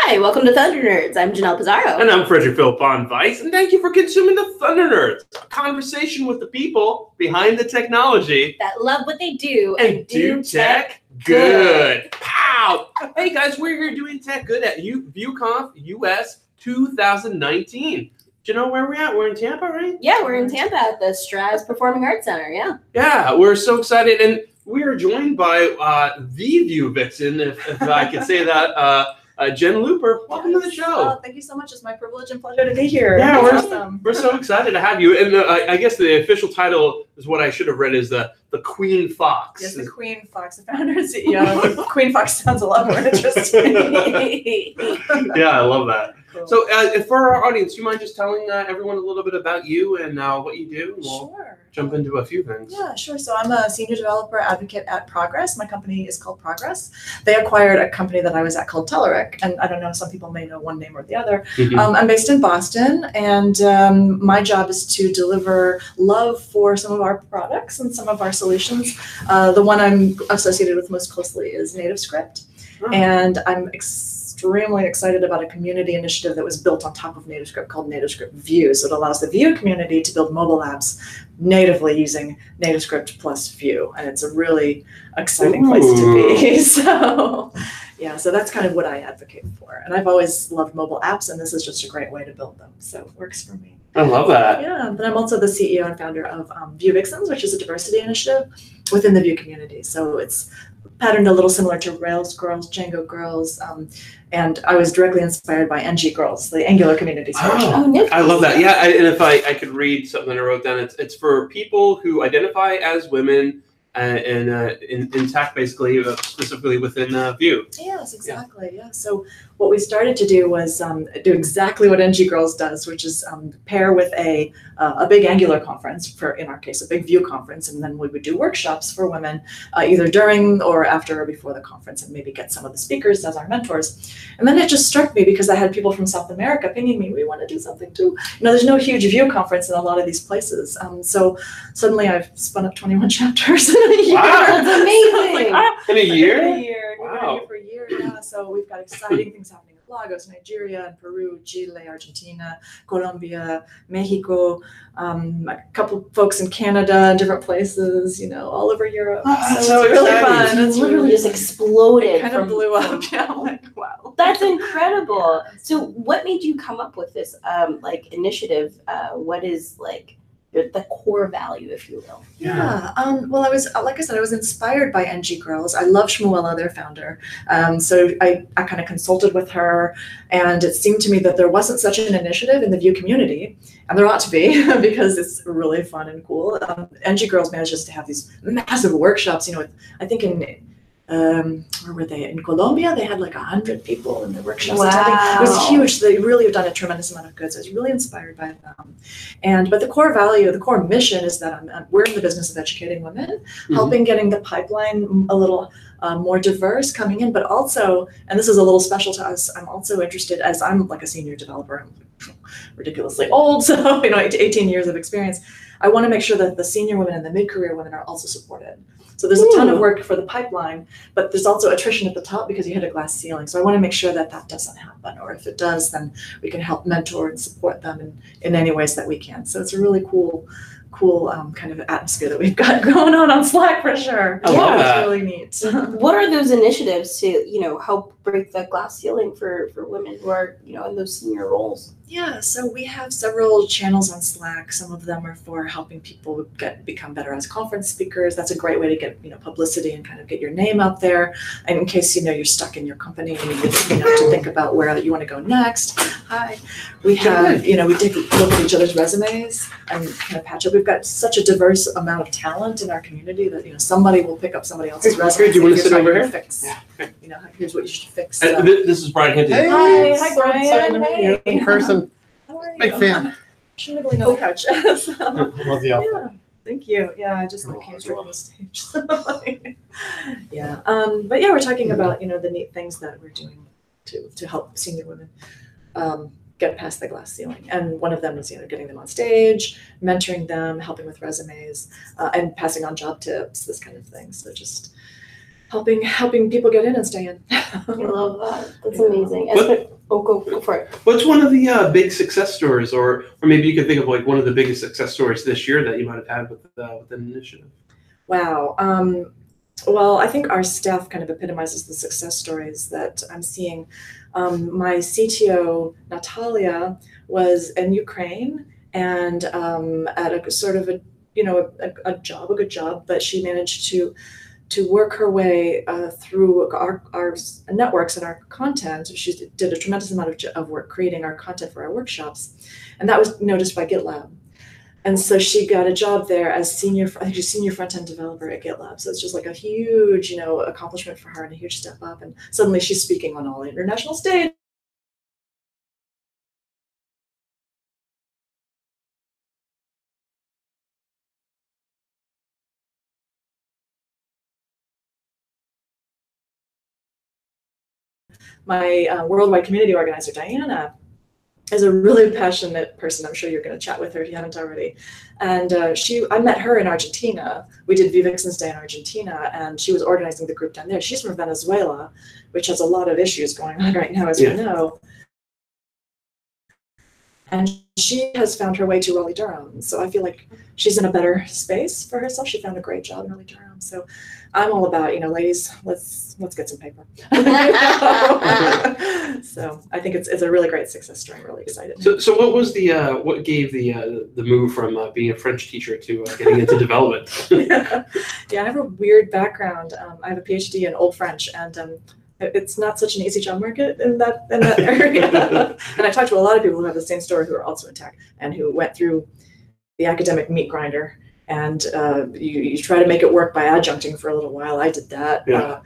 Hi, welcome to Thunder Nerds. I'm Janelle Pizarro. And I'm Frederick Phil Von Weiss, and thank you for consuming the Thunder Nerds, a conversation with the people behind the technology that love what they do and do tech good. Pow! Hey guys, we're here doing tech good at VueConf US 2019. Do you know where we're at? We're in Tampa, right? Yeah, we're in Tampa at the Strauss Performing Arts Center, yeah. Yeah, we're so excited, and we are joined by the Vue Vixen, if I could say that, Jen Looper. Welcome to the show. Thank you so much. It's my privilege and pleasure to be here. Yeah, we're so excited to have you. And I guess the official title is what I should have read is the Queen Fox. Yes, the Queen Fox, the founder and CEO. Queen Fox sounds a lot more interesting. Yeah, I love that. Cool. So for our audience, do you mind just telling everyone a little bit about you and what you do? We'll Sure. jump into a few things. Yeah, sure. So I'm a senior developer advocate at Progress. My company is called Progress. They acquired a company that I was at called Telerik. And I don't know, some people may know one name or the other. I'm based in Boston, and my job is to deliver love for some of our products and some of our solutions. The one I'm associated with most closely is NativeScript. And I'm extremely excited about a community initiative that was built on top of NativeScript called NativeScript Vue. So it allows the Vue community to build mobile apps natively using NativeScript plus Vue. And it's a really exciting place to be. So yeah, so that's kind of what I advocate for. And I've always loved mobile apps, and this is just a great way to build them. So it works for me. I love that. Yeah, but I'm also the CEO and founder of Vue Vixens, which is a diversity initiative within the Vue community. So it's patterned a little similar to Rails Girls, Django Girls, and I was directly inspired by NG Girls, the Angular community. I love that. Yeah, and if I could read something I wrote down, it's for people who identify as women in tech, basically, specifically within Vue. Yes, exactly. Yeah. So what we started to do was do exactly what NG Girls does, which is pair with a big Angular conference, for, in our case, a big Vue conference, and then we would do workshops for women either during or after or before the conference, and maybe get some of the speakers as our mentors. And then it just struck me, because I had people from South America pinging me, we want to do something too. You know, there's no huge Vue conference in a lot of these places. So suddenly I've spun up 21 chapters in a year. Wow, that's amazing. In a year? In a year. Wow. We've been here for a year now. So we've got exciting things happening in Lagos, Nigeria, and Peru, Chile, Argentina, Colombia, Mexico, a couple folks in Canada, different places, you know, all over Europe. So it's really exciting. fun. It's literally just exploded. It kind of blew up. Yeah, I'm like, wow. That's incredible. So what made you come up with this like initiative? What is like the core value, if you will? Yeah. Well, I was, like I said, I was inspired by NG Girls. I love Shmuela, their founder. So I kind of consulted with her, and it seemed to me that there wasn't such an initiative in the Vue community, and there ought to be, because it's really fun and cool. NG Girls manages to have these massive workshops, you know, I think where were they? In Colombia, they had like 100 people in the workshops attending. It was huge. They really have done a tremendous amount of good. So I was really inspired by them. But the core value, the core mission is that we're in the business of educating women, helping getting the pipeline a little more diverse coming in, but also, and this is a little special to us, I'm also interested, as I'm like a senior developer, I'm ridiculously old, so 18 years of experience. I want to make sure that the senior women and the mid-career women are also supported. So there's a ton of work for the pipeline, but there's also attrition at the top because you hit a glass ceiling. So I want to make sure that that doesn't happen, or if it does, then we can help mentor and support them in any ways that we can. So it's a really cool kind of atmosphere that we've got going on Slack for sure. I love that. It's really neat. What are those initiatives to, help break the glass ceiling for women who are, in those senior roles? Yeah, so we have several channels on Slack. Some of them are for helping people become better as conference speakers. That's a great way to get publicity and kind of get your name out there. And in case you're stuck in your company and you need to think about where you want to go next. Hi, we have we take a look at each other's resumes and kind of patch up. We've got such a diverse amount of talent in our community that somebody will pick up somebody else's resume. Do you want to sit over here? Here's what you should fix. This is Brian Hinton. Hi, So Brian. excited to meet you in person. How are you? Big fan. Nibbling on the couch. Love the outfit. Yeah, thank you. Yeah, I just came straight on the stage. Yeah, but yeah, we're talking about the neat things that we're doing to help senior women get past the glass ceiling. And one of them is getting them on stage, mentoring them, helping with resumes, and passing on job tips, this kind of thing. So just helping people get in and stay in. I love that. That's amazing. Oh, go for it. What's one of the big success stories, or maybe you could think of like one of the biggest success stories this year that you might have had with an initiative? Wow. Well, I think our staff kind of epitomizes the success stories that I'm seeing. My CTO, Natalia, was in Ukraine and at a sort of a good job, but she managed to work her way through our networks and our content. She did a tremendous amount of work creating our content for our workshops, and that was noticed by GitLab. And so she got a job there as senior front-end developer at GitLab. So it's just like a huge, accomplishment for her and a huge step up. And suddenly she's speaking on all the international stage. My worldwide community organizer, Diana, is a really passionate person. I'm sure you're going to chat with her if you haven't already. And I met her in Argentina. We did Vixen's Day in Argentina, and she was organizing the group down there. She's from Venezuela, which has a lot of issues going on right now, as we know. And she has found her way to Raleigh-Durham. So I feel like she's in a better space for herself. She found a great job in Raleigh-Durham. So I'm all about, ladies, let's get some paper. So I think it's a really great success story. I'm really excited. So what was what gave the move from being a French teacher to getting into development? Yeah, I have a weird background. I have a PhD in Old French, and it's not such an easy job market in that area. And I talked to a lot of people who have the same story who are also in tech and who went through the academic meat grinder. And you try to make it work by adjuncting for a little while. I did that. Yeah.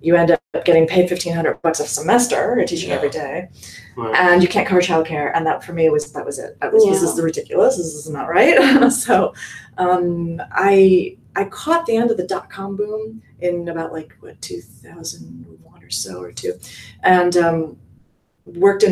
You end up getting paid $1,500 a semester teaching every day, and you can't cover childcare. And that for me was it. This is ridiculous. This is not right. So I caught the end of the .com boom in about 2001 or so or two, and worked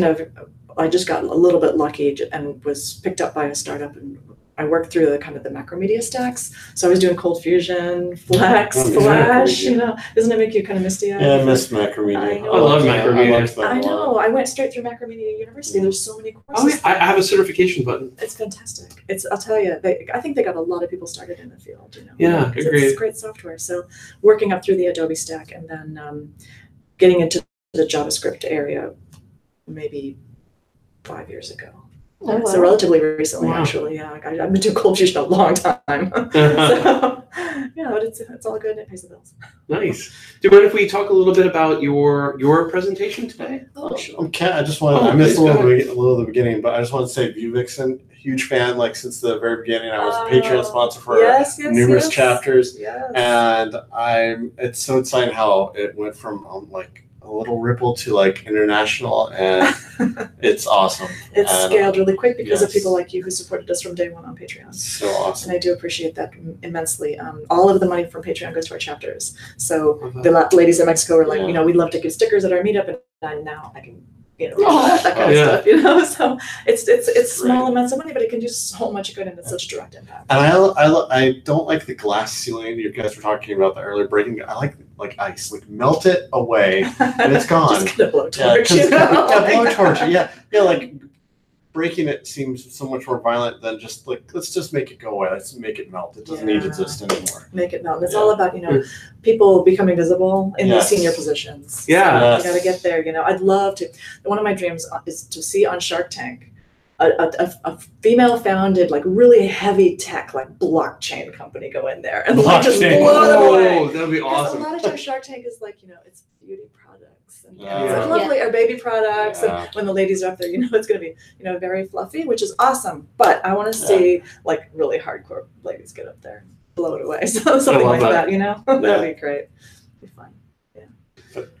I just got a little bit lucky and was picked up by a startup, and I worked through the kind of the macromedia stacks. So I was doing Cold Fusion, Flash, doesn't it make you kind of misty-eyed? Yeah, I miss macromedia. I know. I love macromedia. I know. I went straight through Macromedia University. There's so many courses. Oh, yeah. I have a certification button. It's fantastic. I'll tell you, I think they got a lot of people started in the field. Yeah, agreed. It's great software. So working up through the Adobe stack and then getting into the JavaScript area maybe 5 years ago. Oh, wow. So relatively recently, actually. Yeah, I've been doing Cold Fusion a long time. So yeah, but it's all good and it pays the bills. Nice. Do you mind if we talk a little bit about your presentation today? Oh, sure. I just wanted. I missed a little of the beginning, but I just want to say, Vue Vixen, huge fan. Since the very beginning, I was a Patreon sponsor for numerous chapters, and it's so exciting how it went from a little ripple to international, and it's awesome. It's scaled really quick because of people like you who supported us from day one on Patreon. So awesome. And I do appreciate that immensely. All of the money from Patreon goes to our chapters. So the ladies in Mexico were like, we'd love to give stickers at our meetup, and now I can that kind of stuff, So it's small amounts of money, but it can do so much good and it's such direct impact. And I don't like the glass ceiling you guys were talking about the earlier breaking. I like ice, melt it away and it's gone. Just get a blowtorch. Blowtorch. Yeah. Breaking it seems so much more violent than just let's just make it go away. Let's make it melt. It doesn't need to exist anymore. Make it melt. It's all about people becoming visible in these senior positions. Yeah, so you got to get there. I'd love to. One of my dreams is to see on Shark Tank a female-founded really heavy tech blockchain company go in there and just blow them away. Oh, that'd be awesome. A lot of times Shark Tank is it's beauty products and it's lovely our baby products and when the ladies are up there, it's going to be very fluffy, which is awesome. But I want to see really hardcore ladies get up there and blow it away. So something like that, that'd be great. It'd be fun.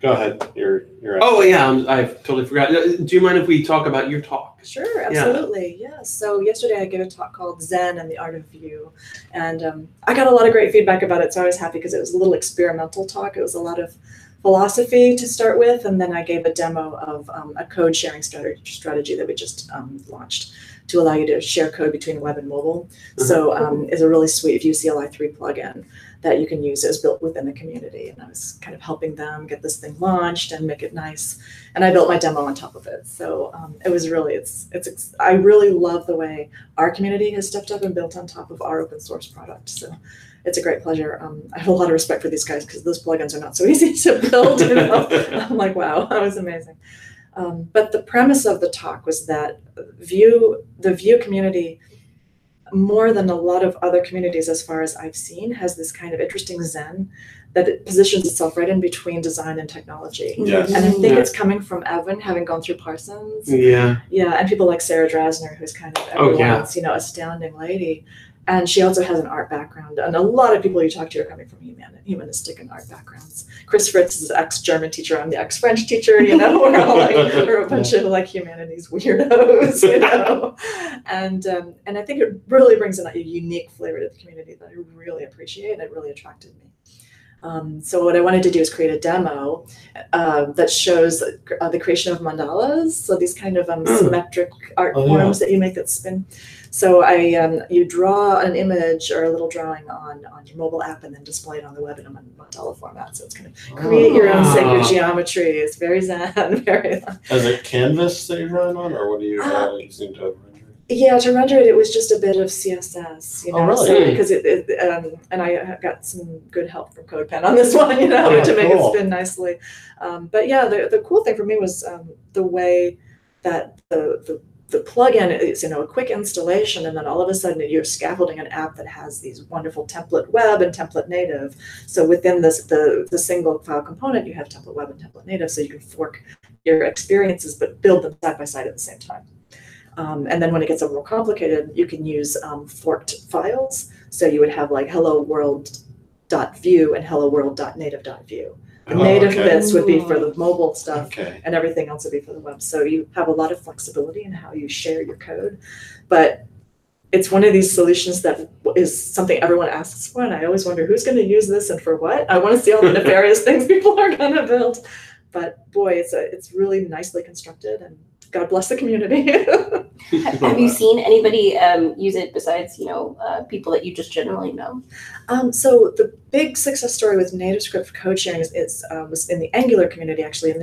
Go ahead. You're Oh yeah, I totally forgot. Do you mind if we talk about your talk? Sure, absolutely. Yeah. So yesterday I gave a talk called Zen and the Art of Vue, and I got a lot of great feedback about it. So I was happy because it was a little experimental talk. It was a lot of philosophy to start with, and then I gave a demo of a code sharing strategy that we just launched to allow you to share code between web and mobile. So it's a really sweet Vue CLI 3 plugin that you can use. It was built within the community, and I was kind of helping them get this thing launched and make it nice. And I built my demo on top of it. So it was really, I really love the way our community has stepped up and built on top of our open source product. So it's a great pleasure. I have a lot of respect for these guys because those plugins are not so easy to build. You know? I'm like, wow, that was amazing. But the premise of the talk was that the Vue community, more than a lot of other communities as far as I've seen, has this kind of interesting zen that it positions itself right in between design and technology. Yes. And I think it's coming from Evan, having gone through Parsons. Yeah. Yeah, and people like Sarah Drasner, who's kind of everyone's, you know, astounding lady. And she also has an art background. And a lot of people you talk to are coming from humanistic and art backgrounds. Chris Fritz is an ex-German teacher. I'm the ex-French teacher, you know. We're all like, we're a bunch of like humanities weirdos, you know. And I think it really brings a unique flavor to the community that I really appreciate, and it really attracted me. So what I wanted to do is create a demo that shows the creation of mandalas. So these kind of symmetric art forms that you make that spin. So you draw an image or a little drawing on your mobile app and then display it on the web in a mandala format. So it's kind of create your own sacred geometry. It's very zen, very. Is it Canvas that you're drawing on, or what are you using to render it? Yeah, to render it, it was just a bit of CSS, you know. Oh, really? So, because and I got some good help from CodePen on this one, you know, to make it spin nicely. But yeah, the cool thing for me was the way that the plugin is, you know, a quick installation, and then all of a sudden you're scaffolding an app that has these wonderful template web and template native. So within this, the single file component, you have template web and template native, so you can fork your experiences but build them side by side at the same time. And then when it gets a little more complicated, you can use forked files. So you would have like hello world.vue and hello world.native.vue. The native bits would be for the mobile stuff, and everything else would be for the web. So you have a lot of flexibility in how you share your code. But it's one of these solutions that is something everyone asks for, and I always wonder who's going to use this and for what. I want to see all the nefarious things people are going to build. But boy, it's really nicely constructed, and God bless the community. Have you seen anybody use it besides, you know, people that you just generally know? So the big success story with NativeScript code sharing was in the Angular community, actually. And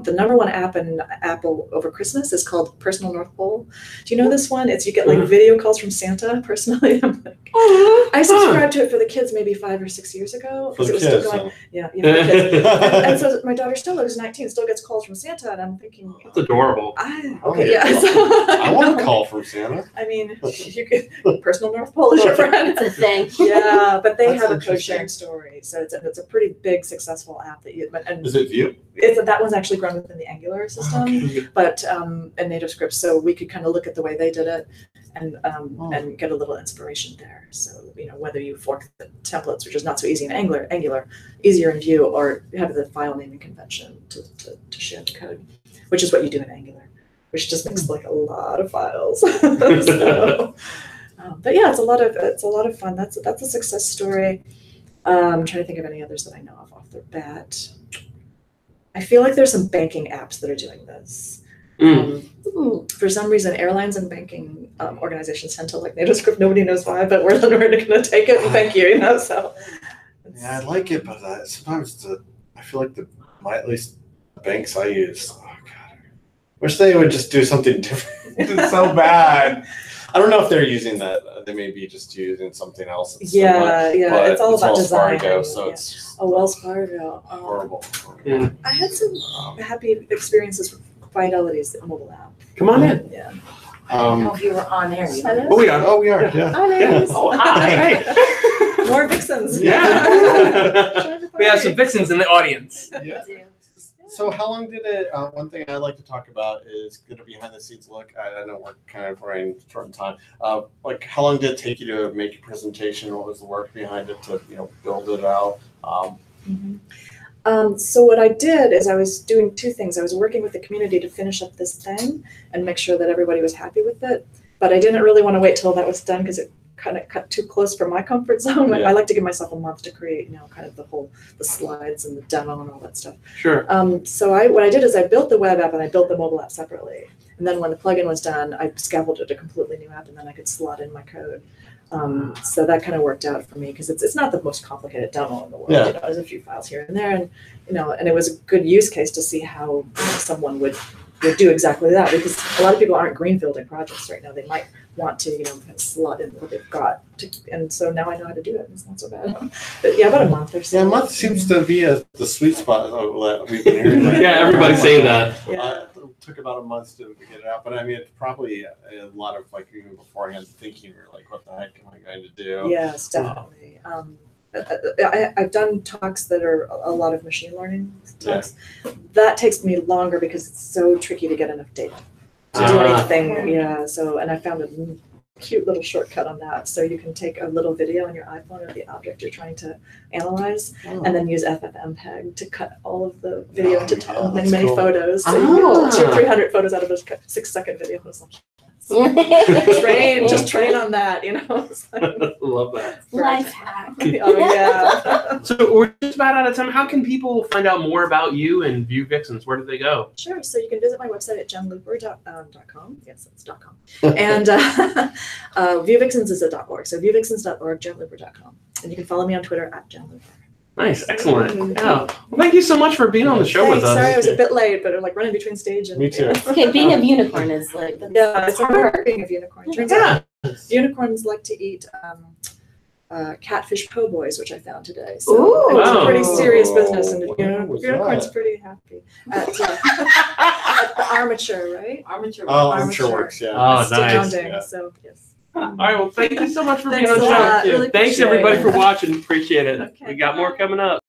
the number one app in Apple over Christmas is called Personal North Pole. Do you know this one? You get like video calls from Santa. Personally, I'm like, I subscribed to it for the kids maybe 5 or 6 years ago. For the was kids, still going, yeah, for the kids. and so my daughter Stella, who's 19, still gets calls from Santa, and I'm thinking, That's adorable. I want a call from Santa. I mean, you could, Personal North Pole is your friend. It's a thing. Yeah, but they That's have a code sharing story, so it's a pretty big successful app that Is it Vue? That one's actually grown within the Angular system, but in NativeScript, so we could kind of look at the way they did it and get a little inspiration there. So, you know, whether you fork the templates, which is not so easy in Angular, easier in Vue, or have the file naming convention to share the code, which is what you do in Angular, which just makes like a lot of files. So, but yeah, it's a lot of fun. That's a success story. I'm trying to think of any others that I know of off the bat. I feel like there's some banking apps that are doing this. For some reason, airlines and banking organizations tend to like NativeScript. Nobody knows why, but we're going to take it and thank you. You know, so. Yeah, I like it, but sometimes I feel like at least the banks I use. Oh God, wish they would just do something different. It's so bad. I don't know if they're using that. They may be just using something else. Yeah, it's all about Wells design. Fargo, so it's Wells Fargo. horrible. Yeah. I had some happy experiences with Fidelity's mobile app. Come on in. Yeah. I don't know if you were on there. Oh, we are. Oh, we are. Yeah. Hi, ladies. Oh, hi. More vixens. Yeah. We have some vixens in the audience. Yeah. So how long did it, one thing I'd like to talk about is get a behind the scenes look. I know we're kind of running short on time. Like how long did it take you to make your presentation? What was the work behind it to, build it out? So what I did is I was doing two things. I was working with the community to finish up this thing and make sure that everybody was happy with it. But I didn't really want to wait till that was done because it kind of cut too close for my comfort zone. Yeah. I like to give myself a month to create, kind of the slides and the demo and all that stuff. Sure. So what I did is I built the web app and I built the mobile app separately. And then when the plugin was done, I scaffolded a completely new app and then I could slot in my code. So that kind of worked out for me because it's not the most complicated demo in the world. Yeah. You know, there's a few files here and there, and and it was a good use case to see how someone would do exactly that, because a lot of people aren't greenfielding projects right now. They might want to kind of slot in what they've got, and so now I know how to do it. It's not so bad. But yeah, about a month or so. Yeah, a month seems to be the sweet spot that we've been hearing. Yeah, everybody's saying that. Yeah. It took about a month to get it out, but I mean, it's probably a lot of like even beforehand thinking, or like, what the heck am I going to do? Yes, definitely. I've done talks that are a lot of machine learning talks. That takes me longer because it's so tricky to get enough data to do anything. Yeah. So, and I found a cute little shortcut on that. So you can take a little video on your iPhone of the object you're trying to analyze, and then use FFmpeg to cut all of the video into many cool. photos. So you get 200-300 photos out of a 6-second video. It's like, just train on that, It's like, Love that. Life hack. oh yeah. So we're just about out of time. How can people find out more about you and Vue Vixens? Where do they go? Sure. So you can visit my website at jenlooper.com. Yes, it's .com. And Vue Vixens is a .org. So vuevixens.org, jenlooper.com. And you can follow me on Twitter at jenlooper. Nice, excellent. Yeah. Well, thank you so much for being on the show with us. Sorry, I was a bit late, but I'm like running between stage and. Me too. Okay, being a unicorn is like It's hard being a unicorn. Turns out unicorns like to eat catfish po' boys, which I found today. So it's a pretty serious business, and unicorn's pretty happy at the armature, right? Armature. Armature works, yeah. Oh, nice. Astounding. So yes. All right, well, thank you so much for being Thanks on the a lot. show. Really Thanks appreciate everybody it. for watching. Appreciate it. Okay. We got more coming up.